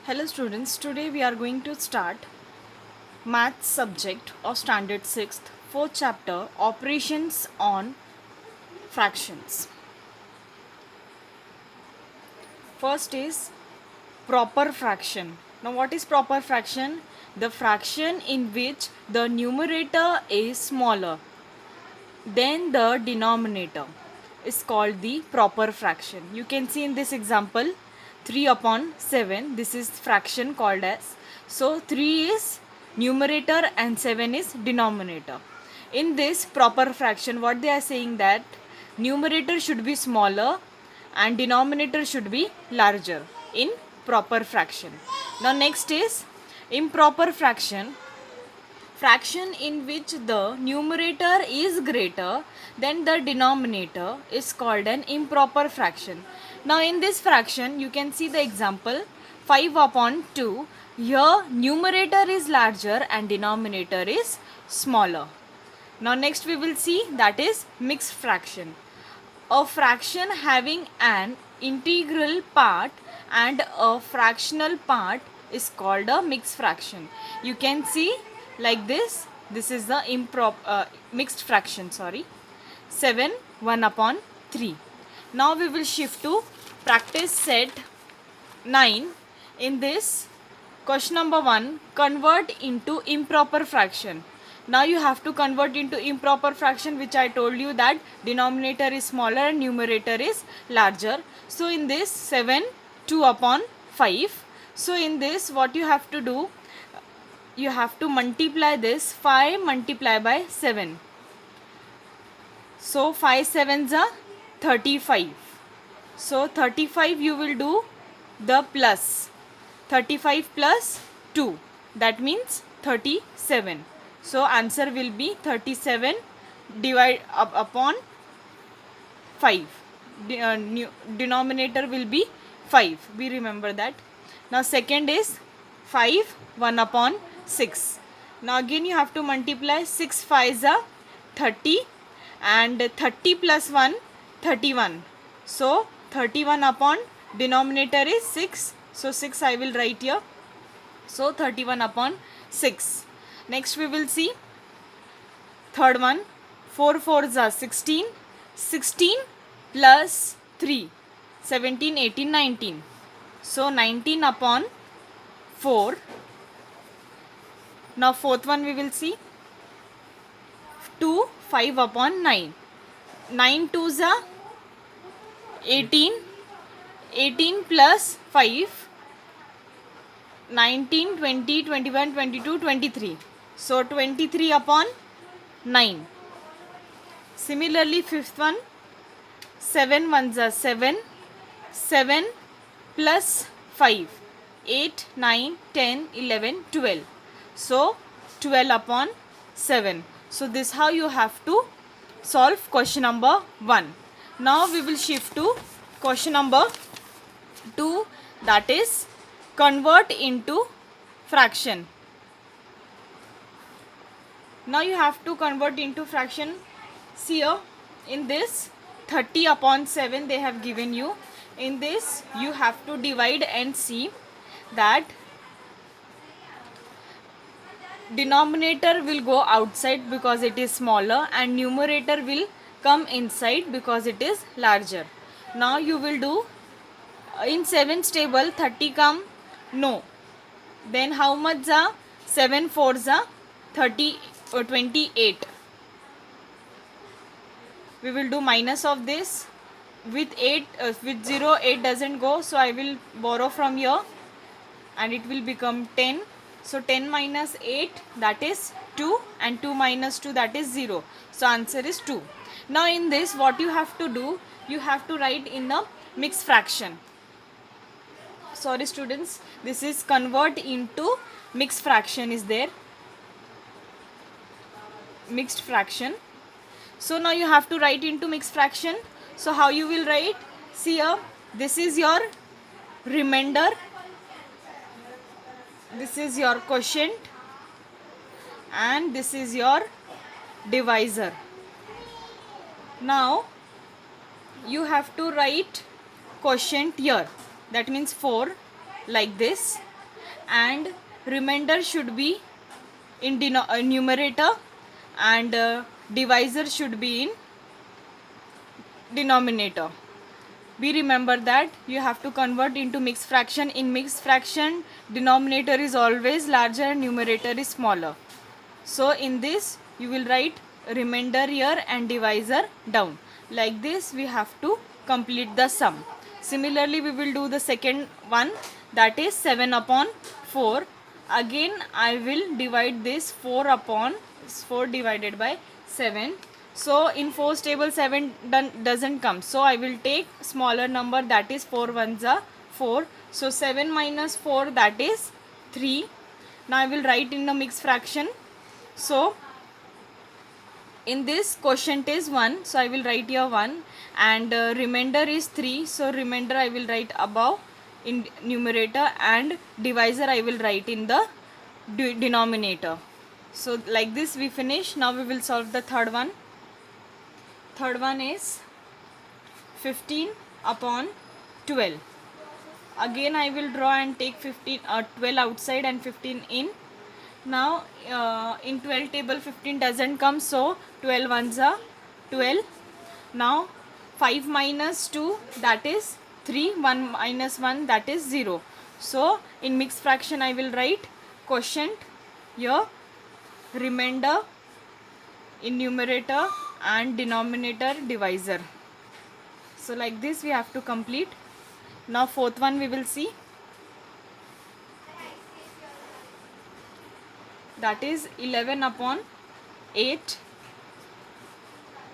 Hello students, today we are going to start math subject of standard 6th, 4th chapter operations on fractions. First is proper fraction. Now what is proper fraction? The fraction in which the numerator is smaller than the denominator is called the proper fraction. You can see in this example 3 upon 7, this is fraction called as. So 3 is numerator and 7 is denominator. In this proper fraction, what they are saying that numerator should be smaller and denominator should be larger in proper fraction. Now next is improper fraction, fraction in which the numerator is greater than the denominator is called an improper fraction. Now in this fraction you can see the example 5 upon 2. Here numerator is larger and denominator is smaller. Now next we will see that is mixed fraction. A fraction having an integral part and a fractional part is called a mixed fraction. You can see like this is the mixed fraction, 7 1 upon 3. Now we will shift to practice set 9. In this question number 1, convert into improper fraction. Now you have to convert into improper fraction, which I told you that denominator is smaller and numerator is larger. So in this 7 2 upon 5. So in this what you have to do, you have to multiply this 5 multiply by 7. So 5 sevens are 35. So 35 you will do the plus. 35 plus 2, that means 37. So answer will be 37 divide upon 5. Denominator will be 5. We remember that. Now second is 5 1 upon 6. Now again you have to multiply 6 5s are 30 and 30 plus 1 31. So 31 upon denominator is 6. So 6 I will write here. So 31 upon 6. Next we will see third one. 4 4s are 16. 16 plus 3 17 18 19. So 19 upon 4. Now fourth one we will see 2 5 upon 9. 9 2s are 18. 18 plus 5 19 20 21 22 23. So 23 upon 9. Similarly fifth one, 7 ones are 7. 7 plus 5 8 9 10 11 12. So 12 upon 7. So this how you have to solve question number 1. Now we will shift to question number 2, that is convert into fraction. Now you have to convert into fraction. See here in this 30 upon 7 they have given you. In this you have to divide and see that denominator will go outside because it is smaller and numerator will come inside because it is larger. Now you will do in 7's table 30 come, no. Then how much are 7 4s are 30 or 28. We will do minus of this with 8 with 0 8 doesn't go, so I will borrow from here and it will become 10. So 10 minus 8, that is 2, and 2 minus 2, that is 0. So answer is 2. Now in this what you have to do, you have to write in a mixed fraction. Sorry students, this is convert into mixed fraction is there. Mixed fraction. So now you have to write into mixed fraction. So how you will write? See here, this is your remainder, this is your quotient, and this is your divisor. Now you have to write quotient here, that means 4 like this, and remainder should be in numerator, and divisor should be in denominator. Be remember that you have to convert into mixed fraction. In mixed fraction, denominator is always larger and numerator is smaller. So in this you will write remainder here and divisor down. Like this we have to complete the sum. Similarly we will do the second one, that is 7 upon 4. Again I will divide this 4 divided by 7. So in 4's table 7 doesn't come. So I will take smaller number, that is 4 ones are 4. So 7 minus 4, that is 3. Now I will write in the mixed fraction. So in this quotient is 1, so I will write here 1, and remainder is 3, so remainder I will write above in numerator, and divisor I will write in the denominator. So like this we finish. Now we will solve the third one. Third one is 15 upon 12. Again I will draw and take 12 outside and 15 in. Now in 12 table 15 doesn't come, so 12 ones are 12. Now 5 minus 2, that is 3, 1 minus 1, that is 0. So in mixed fraction I will write quotient here, remainder in numerator, and denominator divisor. So like this we have to complete. Now fourth one we will see. That is 11 upon 8.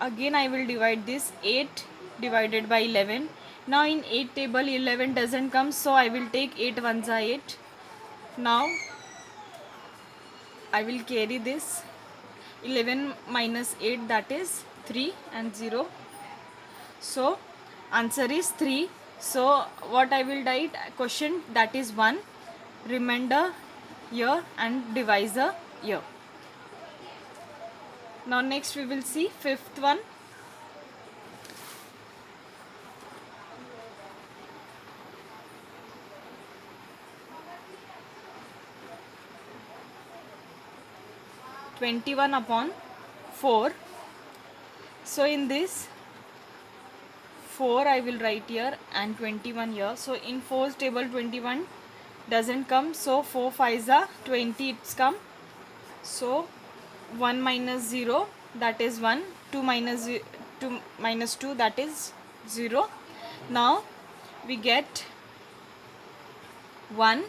Again I will divide this 8 divided by 11. Now in 8 table 11 doesn't come, so I will take 8 ones are 8. Now I will carry this 11 minus 8, that is 3 and 0. So answer is 3. So what I will write, quotient, that is 1, remainder here and divisor here. Now next we will see fifth one. (21 upon 4). So in this 4 I will write here and 21 here. So in 4's table 21 doesn't come, so 4 5s are 20, it's come. So 1 minus 0, that is 1. 2 minus 2, that is 0. Now we get 1.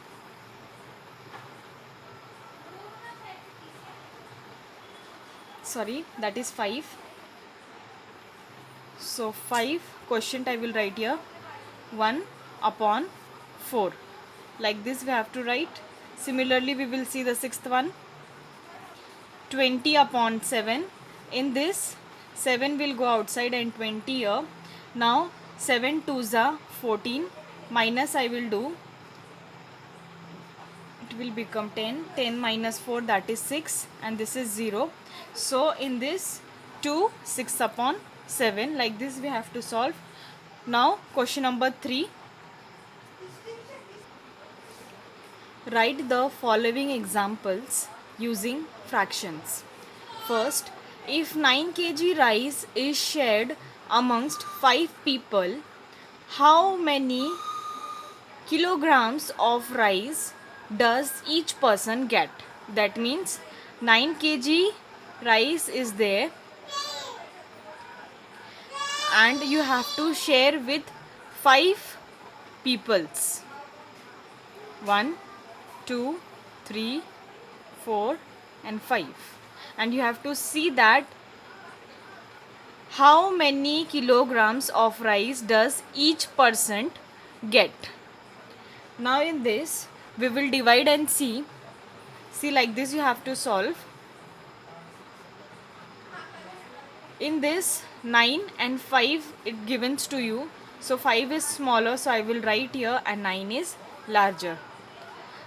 Sorry, that is 5. So 5, quotient I will write here 1 upon 4. Like this we have to write. Similarly we will see the sixth one. 20 upon 7. In this 7 will go outside and 20 here. Now 7 2s are 14, minus I will do, it will become 10. 10 minus 4, that is 6, and this is 0. So in this 2 6 upon 7, like this we have to solve. Now question number 3. Write the following examples using fractions. First, if 9 kg rice is shared amongst 5 people, how many kilograms of rice does each person get? That means 9 kg rice is there and you have to share with 5 peoples. 1, 2, 3, 4 and 5, and you have to see that how many kilograms of rice does each person get. Now in this we will divide and see like this you have to solve. In this 9 and 5 it givens to you, so 5 is smaller, so I will write here, and 9 is larger.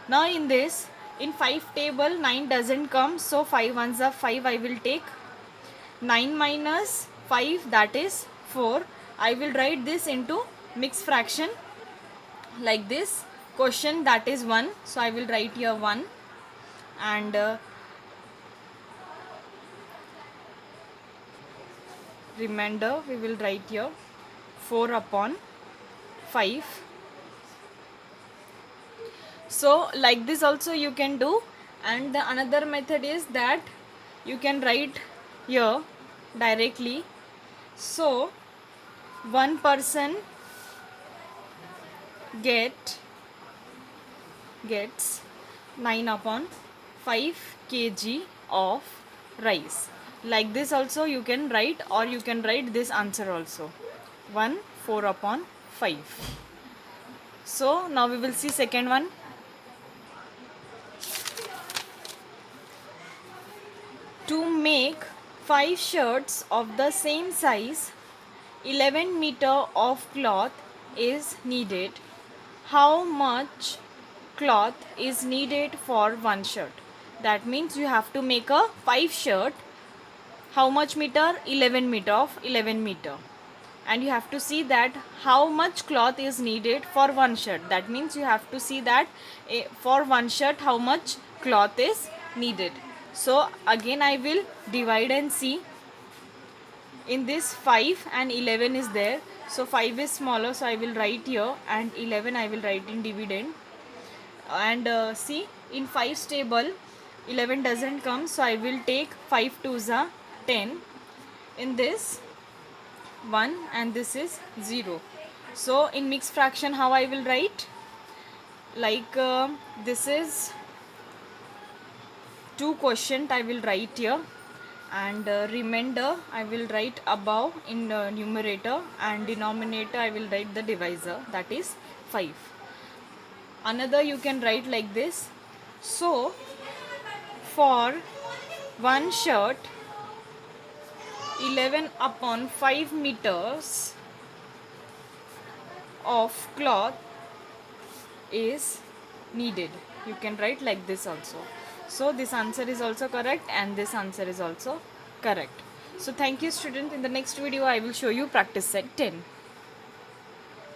Now in this, in 5 table 9 doesn't come, so 5 ones are 5 I will take. 9 minus 5, that is 4. I will write this into mixed fraction like this. question, that is 1. So I will write here 1, and remainder we will write here 4 upon 5. So like this also you can do, and the another method is that you can write here directly. So one person gets 9 upon 5 kg of rice. Like this also you can write, or you can write this answer also, 1 4 upon 5. So now we will see second one. To make 5 shirts of the same size, 11 meter of cloth is needed. How much cloth is needed for one shirt? That means you have to make a 5 shirt. How much meter? 11 meter of 11 meter. And you have to see that how much cloth is needed for one shirt. That means you have to see that for one shirt how much cloth is needed. So again I will divide and see. In this 5 and 11 is there. So 5 is smaller, so I will write here, and 11 I will write in dividend. And see, in 5's table 11 doesn't come, so I will take 5 2s are 10. In this 1 and this is 0. So in mixed fraction how I will write? Like this is 2 quotient I will write here, and remainder I will write above in numerator, and denominator I will write the divisor, that is 5. Another you can write like this. So for one shirt 11 upon 5 meters of cloth is needed. You can write like this also. So this answer is also correct, and this answer is also correct. So thank you student. In the next video I will show you practice set 10.